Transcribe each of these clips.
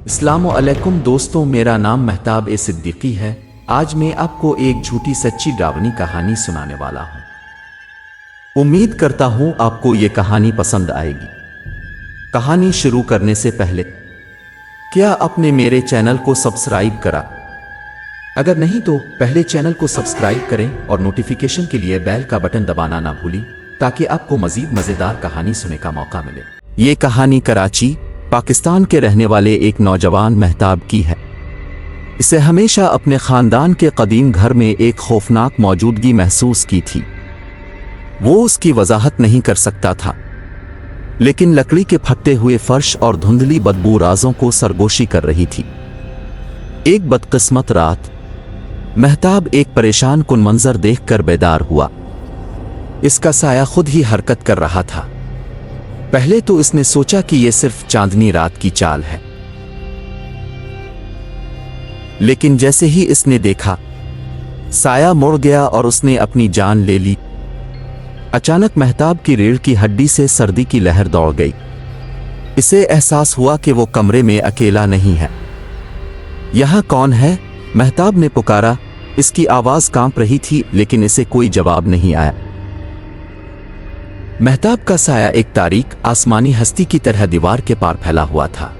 अस्सलामु अलैकुम दोस्तों, मेरा नाम महताब ए सिद्दीकी है। आज मैं आपको एक झूठी सच्ची ड्रावनी कहानी सुनाने वाला हूँ। उम्मीद करता हूँ आपको ये कहानी पसंद आएगी। कहानी शुरू करने से पहले क्या आपने मेरे चैनल को सब्सक्राइब करा? अगर नहीं तो पहले चैनल को सब्सक्राइब करें और नोटिफिकेशन के लिए बेल का बटन दबाना ना भूलें ताकि आपको मजीद मजेदार कहानी सुनने का मौका मिले। ये कहानी कराची पाकिस्तान के रहने वाले एक नौजवान महताब की है। इसे हमेशा अपने खानदान के कदीम घर में एक खौफनाक मौजूदगी महसूस की थी। वो उसकी वजाहत नहीं कर सकता था, लेकिन लकड़ी के फटे हुए फर्श और धुंधली बदबू राजों को सरगोशी कर रही थी। एक बदकिस्मत रात महताब एक परेशान कुन मंजर देखकर बेदार हुआ। इसका साया खुद ही हरकत कर रहा था। पहले तो इसने सोचा कि यह सिर्फ चांदनी रात की चाल है, लेकिन जैसे ही इसने देखा साया मुड़ गया और उसने अपनी जान ले ली। अचानक महताब की रीढ़ की हड्डी से सर्दी की लहर दौड़ गई। इसे एहसास हुआ कि वो कमरे में अकेला नहीं है। यहां कौन है? महताब ने पुकारा। इसकी आवाज कांप रही थी, लेकिन इसे कोई जवाब नहीं आया। महताब का साया एक तारीक आसमानी हस्ती की तरह दीवार के पार फैला हुआ था।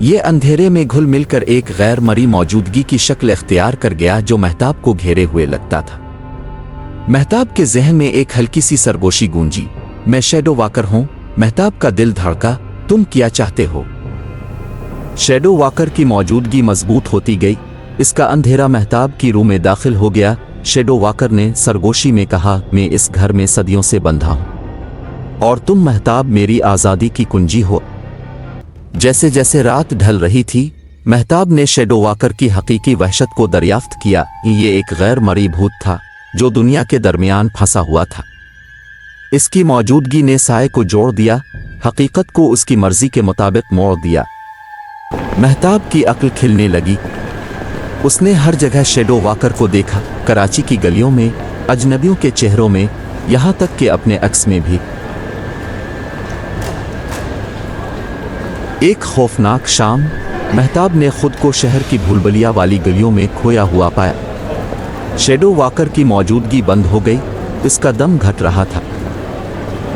यह अंधेरे में घुल मिलकर एक गैर मरी मौजूदगी की शक्ल इख्तियार कर गया जो महताब को घेरे हुए लगता था। महताब के जहन में एक हल्की सी सरगोशी गूंजी, मैं शैडो वॉकर हूं। महताब का दिल धड़का, तुम क्या चाहते हो? शैडो वॉकर की मौजूदगी मजबूत होती गई। इसका अंधेरा महताब की रूह में दाखिल हो गया। शैडो वॉकर ने सरगोशी में कहा, मैं इस घर में सदियों से बंधा हूं और तुम महताब मेरी आजादी की कुंजी हो। जैसे जैसे रात ढल रही थी, महताब ने शैडो वॉकर की हकीकी वहशत को दरियाफ्त किया। ये एक गैर मरी भूत था जो दुनिया के दरमियान फंसा हुआ था। इसकी मौजूदगी ने साए को जोड़ दिया, हकीकत को उसकी मर्जी के मुताबिक मोड़ दिया। महताब की अक्ल खिलने लगी। उसने हर जगह शैडो वॉकर को देखा, कराची की गलियों में, अजनबियों के चेहरों में, यहां तक कि अपने अक्स में भी। एक खौफनाक शाम महताब ने खुद को शहर की भूलभुलैया वाली गलियों में खोया हुआ पाया। शैडो वॉकर की मौजूदगी बंद हो गई। इसका दम घट रहा था।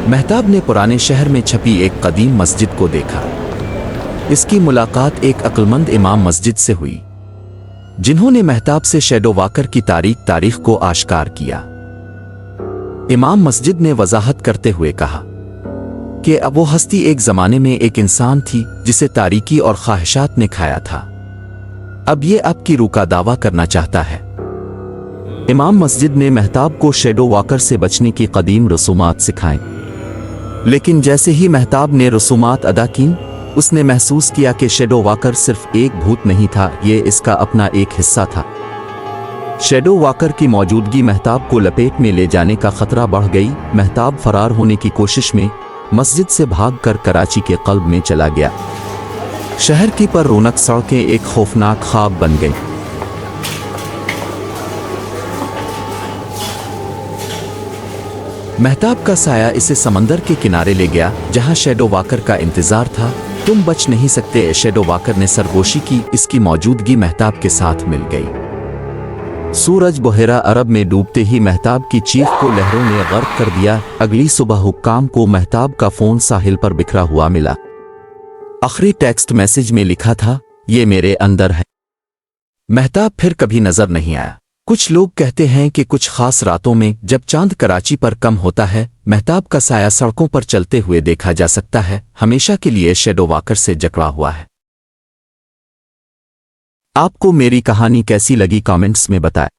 महताब ने पुराने शहर में छपी एक कदीम मस्जिद को देखा। इसकी मुलाकात एक अक्लमंद इमाम मस्जिद से हुई, जिन्होंने महताब से शैडो वॉकर की तारीख को आश्कार किया। इमाम मस्जिद ने वजाहत करते हुए कहा कि अब वो हस्ती एक जमाने में एक इंसान थी जिसे तारीकी और ख्वाहिशात ने खाया था। अब ये आपकी रूह का दावा करना चाहता है। इमाम मस्जिद ने महताब को शैडो वॉकर से बचने की कदीम रसूमात सिखाएं, लेकिन जैसे ही महताब ने रसूमात अदा की, उसने महसूस किया कि शैडो वॉकर सिर्फ एक भूत नहीं था, ये इसका अपना एक हिस्सा था। शैडो वॉकर की मौजूदगी महताब को लपेट में ले जाने का खतरा बढ़ गई। महताब फरार होने की कोशिश में मस्जिद से भागकर कराची के कल्ब में चला गया। शहर की पर रौनक सड़कें एक खौफनाक ख्वाब बन गईं। महताब का साया इसे समंदर के किनारे ले गया जहां शैडो वॉकर का इंतजार था। तुम बच नहीं सकते, शैडो वॉकर ने सरगोशी की। इसकी मौजूदगी महताब के साथ मिल गई। सूरज बहेरा अरब में डूबते ही महताब की चीख को लहरों ने गर्क कर दिया। अगली सुबह हुक्काम को महताब का फोन साहिल पर बिखरा हुआ मिला। आखिरी टेक्स्ट मैसेज में लिखा था, ये मेरे अंदर है। महताब फिर कभी नजर नहीं आया। कुछ लोग कहते हैं कि कुछ खास रातों में जब चांद कराची पर कम होता है, महताब का साया सड़कों पर चलते हुए देखा जा सकता है। हमेशा के लिए शैडो वॉकर से जकड़ा हुआ है। आपको मेरी कहानी कैसी लगी कमेंट्स में बताएं।